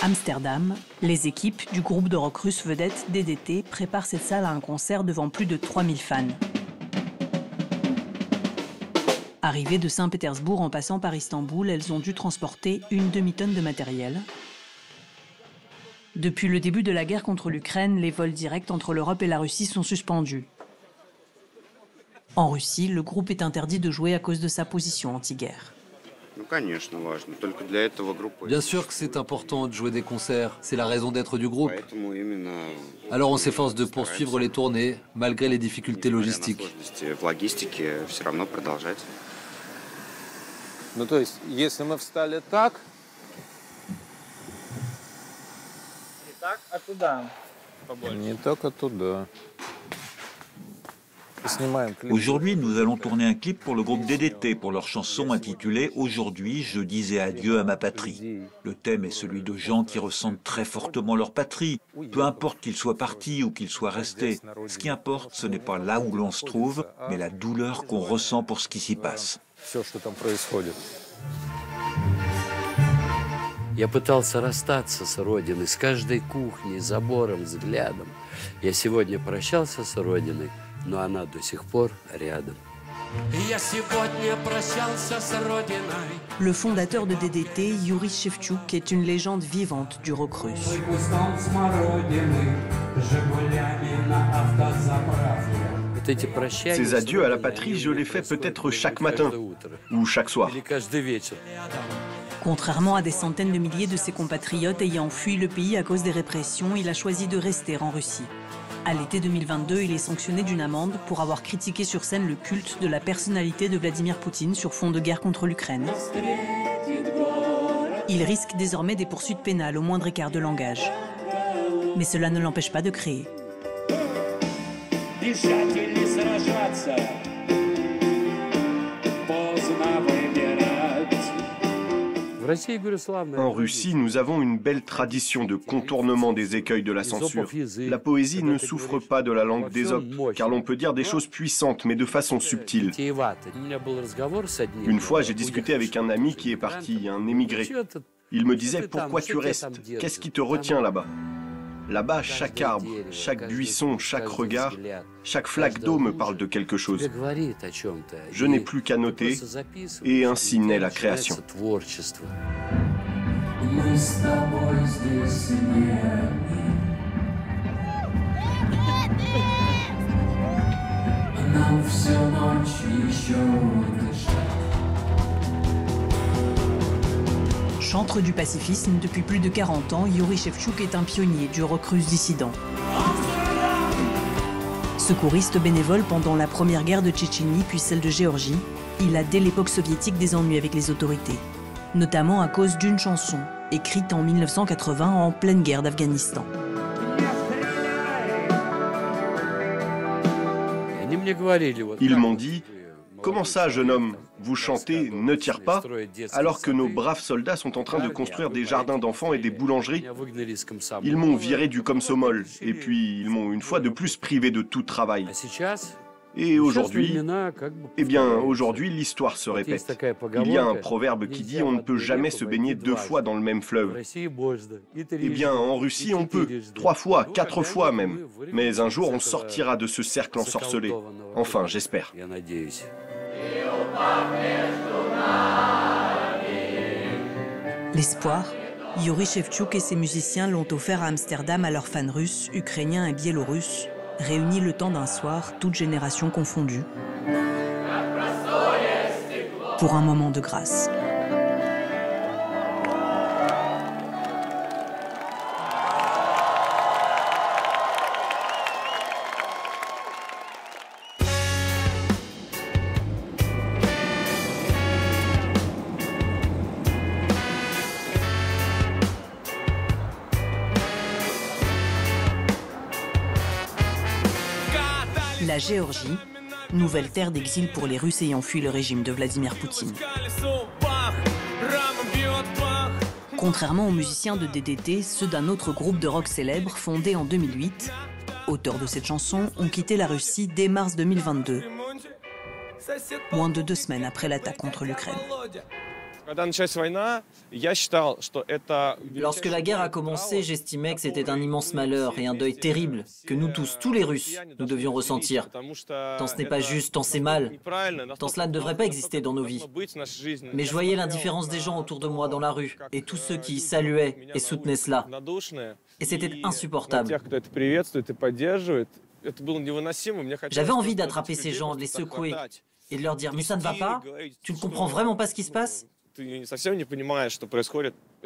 Amsterdam, les équipes du groupe de rock russe vedette DDT préparent cette salle à un concert devant plus de 3000 fans. Arrivées de Saint-Pétersbourg en passant par Istanbul, elles ont dû transporter une demi-tonne de matériel. Depuis le début de la guerre contre l'Ukraine, les vols directs entre l'Europe et la Russie sont suspendus. En Russie, le groupe est interdit de jouer à cause de sa position anti-guerre. Bien sûr que c'est important de jouer des concerts, c'est la raison d'être du groupe. Alors on s'efforce de poursuivre les tournées, malgré les difficultés logistiques. Ну, то есть, если мы встали так... Не так, а туда. Не только туда. Aujourd'hui, nous allons tourner un clip pour le groupe DDT, pour leur chanson intitulée « Aujourd'hui, je disais adieu à ma patrie ». Le thème est celui de gens qui ressentent très fortement leur patrie, peu importe qu'ils soient partis ou qu'ils soient restés. Ce qui importe, ce n'est pas là où l'on se trouve, mais la douleur qu'on ressent pour ce qui s'y passe. Я пытался расстаться с Родиной, с каждой кухней, забором, взглядом. Я сегодня прощался с Родиной, но она до сих пор рядом. Le fondateur de DDT, Yuri Shevchuk, est une légende vivante du rock russe. Ces adieux à la patrie, je les fais peut-être chaque matin ou chaque soir. Contrairement à des centaines de milliers de ses compatriotes ayant fui le pays à cause des répressions, il a choisi de rester en Russie. À l'été 2022, il est sanctionné d'une amende pour avoir critiqué sur scène le culte de la personnalité de Vladimir Poutine sur fond de guerre contre l'Ukraine. Il risque désormais des poursuites pénales au moindre écart de langage. Mais cela ne l'empêche pas de créer. En Russie, nous avons une belle tradition de contournement des écueils de la censure. La poésie ne souffre pas de la langue d'Ésope, car l'on peut dire des choses puissantes, mais de façon subtile. Une fois, j'ai discuté avec un ami qui est parti, un émigré. Il me disait « Pourquoi tu restes? Qu'est-ce qui te retient là-bas » Là-bas, chaque arbre, chaque buisson, chaque regard, chaque flaque d'eau me parle de quelque chose. Je n'ai plus qu'à noter, et ainsi naît la création. Chantre du pacifisme depuis plus de 40 ans, Yuri Shevchuk est un pionnier du rock russe dissident. Secouriste bénévole pendant la première guerre de Tchétchénie puis celle de Géorgie, il a dès l'époque soviétique des ennuis avec les autorités, notamment à cause d'une chanson écrite en 1980 en pleine guerre d'Afghanistan. Ils m'ont dit « Comment ça, jeune homme, vous chantez « Ne tire pas » alors que nos braves soldats sont en train de construire des jardins d'enfants et des boulangeries? Ils m'ont viré du Komsomol et puis ils m'ont une fois de plus privé de tout travail. Et aujourd'hui, eh bien, aujourd'hui, l'histoire se répète. Il y a un proverbe qui dit « On ne peut jamais se baigner 2 fois dans le même fleuve ». Eh bien, en Russie, on peut, 3 fois, 4 fois même. Mais un jour, on sortira de ce cercle ensorcelé. Enfin, j'espère. L'espoir, Yuri Shevchuk et ses musiciens l'ont offert à Amsterdam à leurs fans russes, ukrainiens et biélorusses, réunis le temps d'un soir, toutes générations confondues, pour un moment de grâce. La Géorgie, nouvelle terre d'exil pour les Russes ayant fui le régime de Vladimir Poutine. Contrairement aux musiciens de DDT, ceux d'un autre groupe de rock célèbre fondé en 2008, auteurs de cette chanson, ont quitté la Russie dès mars 2022. moins de 2 semaines après l'attaque contre l'Ukraine. Lorsque la guerre a commencé, j'estimais que c'était un immense malheur et un deuil terrible que nous tous, tous les Russes, nous devions ressentir. Tant ce n'est pas juste, tant c'est mal, tant cela ne devrait pas exister dans nos vies. Mais je voyais l'indifférence des gens autour de moi dans la rue et tous ceux qui saluaient et soutenaient cela. Et c'était insupportable. J'avais envie d'attraper ces gens, de les secouer et de leur dire « Mais ça ne va pas? Tu ne comprends vraiment pas ce qui se passe ?»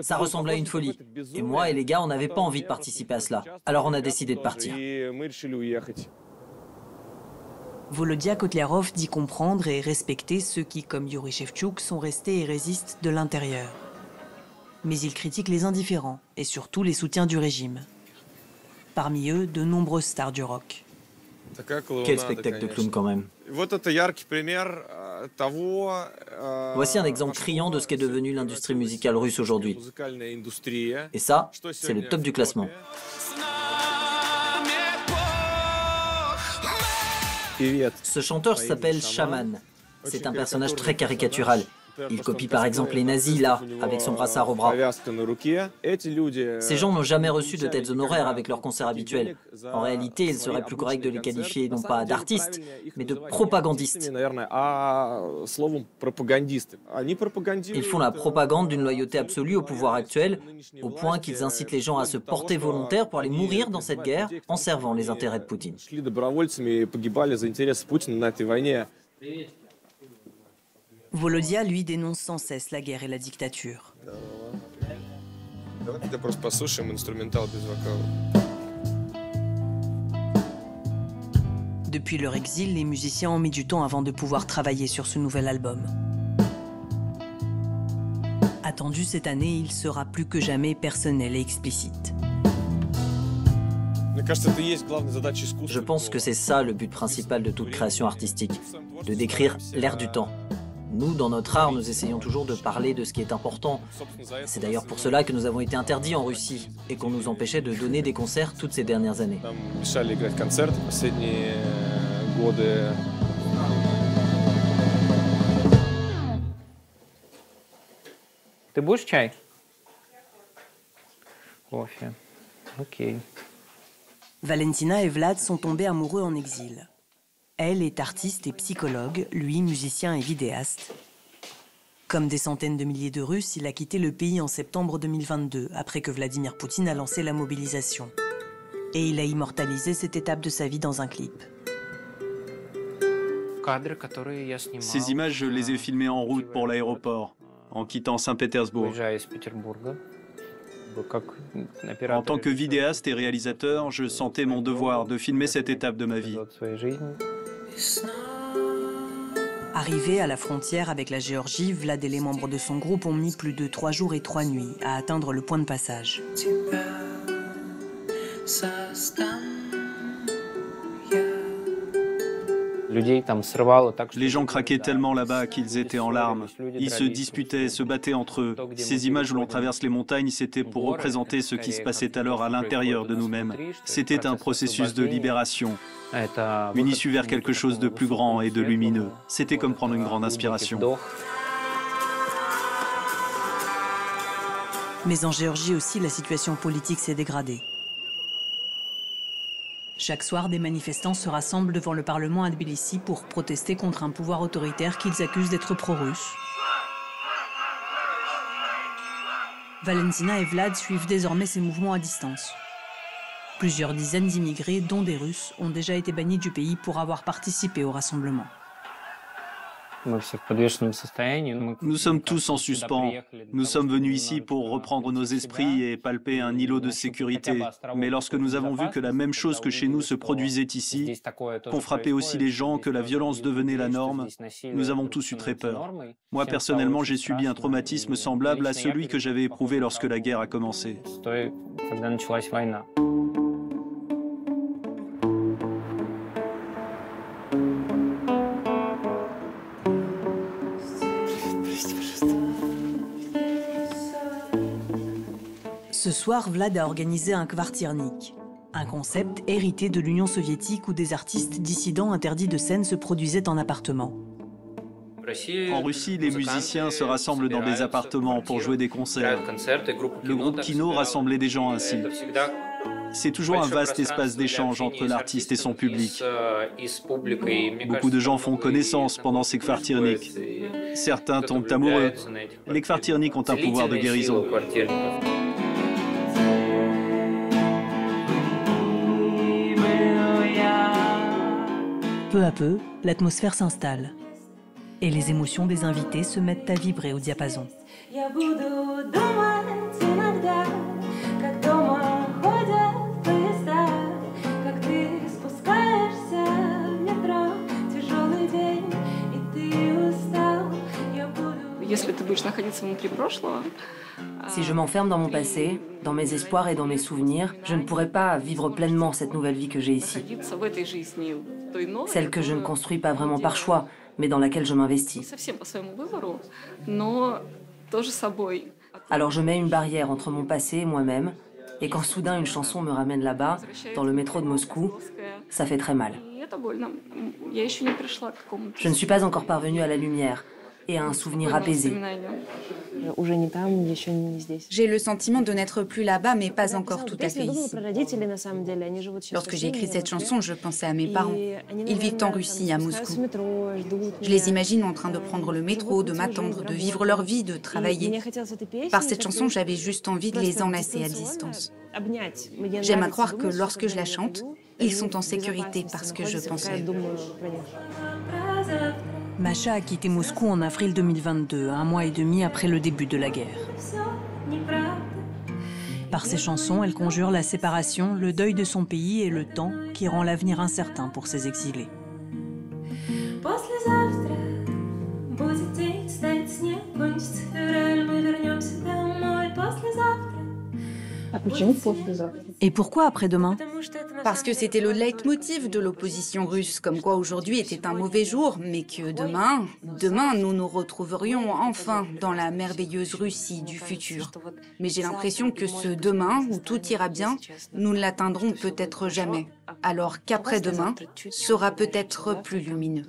Ça ressemblait à une folie. Et moi et les gars, on n'avait pas envie de participer à cela. Alors on a décidé de partir. Volodya Kotlyarov dit comprendre et respecter ceux qui, comme Yuri Shevchuk, sont restés et résistent de l'intérieur. Mais il critique les indifférents et surtout les soutiens du régime. Parmi eux, de nombreuses stars du rock. Quel spectacle de clown quand même. Voici un exemple criant de ce qu'est devenue l'industrie musicale russe aujourd'hui. Et ça, c'est le top du classement. Ce chanteur s'appelle Shaman. C'est un personnage très caricatural. Il copie par exemple les nazis, là, avec son brassard au bras. Ces gens n'ont jamais reçu de tels honoraires avec leurs concerts habituels. En réalité, il serait plus correct de les qualifier non pas d'artistes, mais de propagandistes. Ils font la propagande d'une loyauté absolue au pouvoir actuel, au point qu'ils incitent les gens à se porter volontaires pour aller mourir dans cette guerre en servant les intérêts de Poutine. Volodya, lui, dénonce sans cesse la guerre et la dictature. Depuis leur exil, les musiciens ont mis du temps avant de pouvoir travailler sur ce nouvel album. Attendu cette année, il sera plus que jamais personnel et explicite. Je pense que c'est ça le but principal de toute création artistique, de décrire l'air du temps. Nous, dans notre art, nous essayons toujours de parler de ce qui est important. C'est d'ailleurs pour cela que nous avons été interdits en Russie et qu'on nous empêchait de donner des concerts toutes ces dernières années. Ты будешь чай? Кофе. Окей. Valentina et Vlad sont tombés amoureux en exil. Elle est artiste et psychologue, lui musicien et vidéaste. Comme des centaines de milliers de Russes, il a quitté le pays en septembre 2022, après que Vladimir Poutine a lancé la mobilisation. Et il a immortalisé cette étape de sa vie dans un clip. Ces images, je les ai filmées en route pour l'aéroport, en quittant Saint-Pétersbourg. En tant que vidéaste et réalisateur, je sentais mon devoir de filmer cette étape de ma vie. Arrivé à la frontière avec la Géorgie, Vlad et les membres de son groupe ont mis plus de 3 jours et 3 nuits à atteindre le point de passage. Les gens craquaient tellement là-bas qu'ils étaient en larmes. Ils se disputaient, se battaient entre eux. Ces images où l'on traverse les montagnes, c'était pour représenter ce qui se passait alors à l'intérieur de nous-mêmes. C'était un processus de libération, une issue vers quelque chose de plus grand et de lumineux. C'était comme prendre une grande inspiration. Mais en Géorgie aussi, la situation politique s'est dégradée. Chaque soir, des manifestants se rassemblent devant le Parlement à Tbilissi pour protester contre un pouvoir autoritaire qu'ils accusent d'être pro-russe. Valentina et Vlad suivent désormais ces mouvements à distance. Plusieurs dizaines d'immigrés, dont des Russes, ont déjà été bannis du pays pour avoir participé au rassemblement. Nous sommes tous en suspens. Nous sommes venus ici pour reprendre nos esprits et palper un îlot de sécurité. Mais lorsque nous avons vu que la même chose que chez nous se produisait ici, qu'on frappait aussi les gens, que la violence devenait la norme, nous avons tous eu très peur. Moi, personnellement, j'ai subi un traumatisme semblable à celui que j'avais éprouvé lorsque la guerre a commencé. Ce soir, Vlad a organisé un kvartirnik, un concept hérité de l'Union soviétique où des artistes dissidents interdits de scène se produisaient en appartement. En Russie, les musiciens se rassemblent dans des appartements pour jouer des concerts. Le groupe Kino rassemblait des gens ainsi. C'est toujours un vaste espace d'échange entre l'artiste et son public. Beaucoup de gens font connaissance pendant ces kvartirnik. Certains tombent amoureux. Les kvartirnik ont un pouvoir de guérison. Peu à peu, l'atmosphère s'installe et les émotions des invités se mettent à vibrer au diapason. Si je m'enferme dans mon passé, dans mes espoirs et dans mes souvenirs, je ne pourrai pas vivre pleinement cette nouvelle vie que j'ai ici. Celle que je ne construis pas vraiment par choix, mais dans laquelle je m'investis. Alors je mets une barrière entre mon passé et moi-même, et quand soudain une chanson me ramène là-bas, dans le métro de Moscou, ça fait très mal. Je ne suis pas encore parvenue à la lumière et à un souvenir apaisé. J'ai le sentiment de n'être plus là-bas, mais pas encore tout à fait ici. Lorsque j'ai écrit cette chanson, je pensais à mes parents. Ils vivent en Russie, à Moscou. Je les imagine en train de prendre le métro, de m'attendre, de vivre leur vie, de travailler. Par cette chanson, j'avais juste envie de les enlacer à distance. J'aime à croire que lorsque je la chante, ils sont en sécurité parce que je pense à eux. Masha a quitté Moscou en avril 2022, un mois et demi après le début de la guerre. Par ses chansons, elle conjure la séparation, le deuil de son pays et le temps qui rend l'avenir incertain pour ses exilés. Et pourquoi après-demain? Parce que c'était le leitmotiv de l'opposition russe, comme quoi aujourd'hui était un mauvais jour, mais que demain, nous nous retrouverions enfin dans la merveilleuse Russie du futur. Mais j'ai l'impression que ce demain, où tout ira bien, nous ne l'atteindrons peut-être jamais, alors qu'après-demain sera peut-être plus lumineux.